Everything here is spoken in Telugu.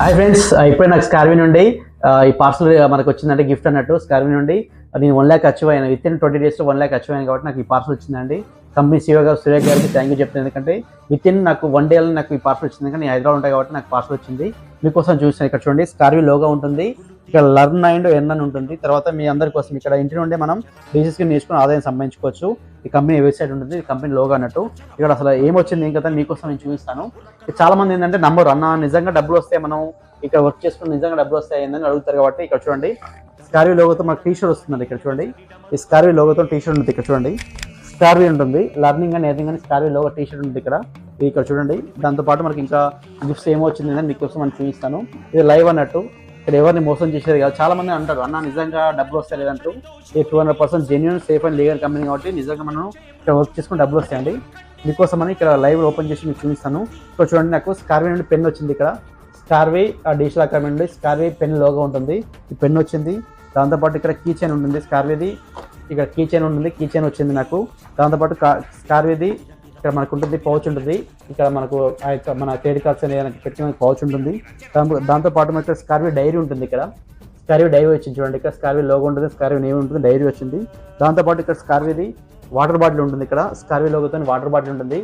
హాయ్ ఫ్రెండ్స్, ఇప్పుడే నాకు స్కార్వీ నుండి ఈ పార్సల్ మనకు వచ్చిందంటే గిఫ్ట్ అన్నట్టు. స్కార్వీ నుండి నేను 1,00,000 అచీవ్ అయ్యాను. విత్ ఇన్ 20 డేస్లో 1,00,000 అచీవ్ అయ్యాను కాబట్టి నాకు ఈ పార్సల్ వచ్చిందండి. కంపెనీ సీఓ గారు సురేష్ గారికి థ్యాంక్ యూ చెప్తాను. ఎందుకంటే విత్ ఇన్ నాకు 1 డేలో నాకు ఈ పార్సల్ వచ్చింది. కానీ నేను హైదరాబాద్ ఉంటాయి కాబట్టి నాకు పార్సల్ వచ్చింది. మీకోసం చూసాను. ఇక్కడ చూడండి, స్కార్వీ లోగో ఉంటుంది, ఇక్కడ లర్న్ అండ్ ఎర్న్ అని ఉంటుంది. తర్వాత మీ అందరి కోసం ఇక్కడ ఇంటి నుండి మనం బిజినెస్కి నేర్చుకుని ఆదాయం సంపాదించుకోవచ్చు. ఈ కంపెనీ వెబ్సైట్ ఉంటుంది, ఈ కంపెనీ లోగో అన్నట్టు. ఇక్కడ అసలు ఏమొచ్చింది ఏం కదా మీకోసం నేను చూపిస్తాను. చాలా మంది ఏంటంటే నమ్మరు, అన్న నిజంగా డబ్బులు వస్తే మనం ఇక్కడ వర్క్ చేసుకుని నిజంగా డబ్బులు వస్తాయి ఏందని అడుగుతారు. కాబట్టి ఇక్కడ చూడండి, స్కార్వీ లోగోతో మనకు టీషర్ట్ వస్తుందండి. ఇక్కడ చూడండి, ఈ స్కార్వీ లోగోతో టీషర్ట్ ఉంటుంది. ఇక్కడ చూడండి, స్కార్వీ ఉంటుంది, లర్నింగ్ అండ్ ఎర్నింగ్ అని స్కార్వీ లోగో టీషర్ట్ ఉంటుంది ఇక్కడ చూడండి. దాంతోపాటు మనకి ఇంకా గిఫ్ట్స్ ఏమొచ్చింది అని మీకోసం మనం చూపిస్తాను. ఇది లైవ్ అన్నట్టు. ఇక్కడ ఎవరిని మోసం చేసేది కాదు. చాలా మంది అంటారు, అన్న నిజంగా డబ్బులు వస్తాయి లేదంటూ. ఇది 200% genuine, safe and legal company కాబట్టి నిజంగా మనం ఇక్కడ వర్క్ చేసుకుని డబ్బులు వస్తాయండి. మీకోసం అని ఇక్కడ లైవ్ ఓపెన్ చేసి మీకు చూపిస్తాను. ఇక్కడ చూడండి, నాకు స్కార్వీ నుండి పెన్ వచ్చింది. ఇక్కడ స్కార్వీ డిజిటల్ అకాడమీ నుండి స్కార్వీ పెన్ లోగో ఉంటుంది, ఈ పెన్ వచ్చింది. దాంతోపాటు ఇక్కడ కీ చైన్ ఉంటుంది స్కార్వీది. ఇక్కడ కీ చైన్ ఉంటుంది, కీ చైన్ వచ్చింది నాకు. దాంతోపాటు స్కార్వీది ఇక్కడ మనకు ఉంటుంది, పౌచ్ ఉంటుంది. ఇక్కడ మనకు మన క్రెడిట్ కార్డ్స్ అనేది పెట్టి మనకు పౌచ్ ఉంటుంది. దాంతోపాటు మనకి స్కార్వీ డైరీ ఉంటుంది. ఇక్కడ స్కార్వీ డైరీ వచ్చింది చూడండి. ఇక్కడ స్కార్వీ లోగో ఉంటుంది, స్కార్వీ నేమ్ ఉంటుంది, డైరీ వచ్చింది. దాంతోపాటు ఇక్కడ స్కార్వీది వాటర్ బాటిల్ ఉంటుంది. ఇక్కడ స్కార్వీ లోగోతో వాటర్ బాటిల్ ఉంటుంది.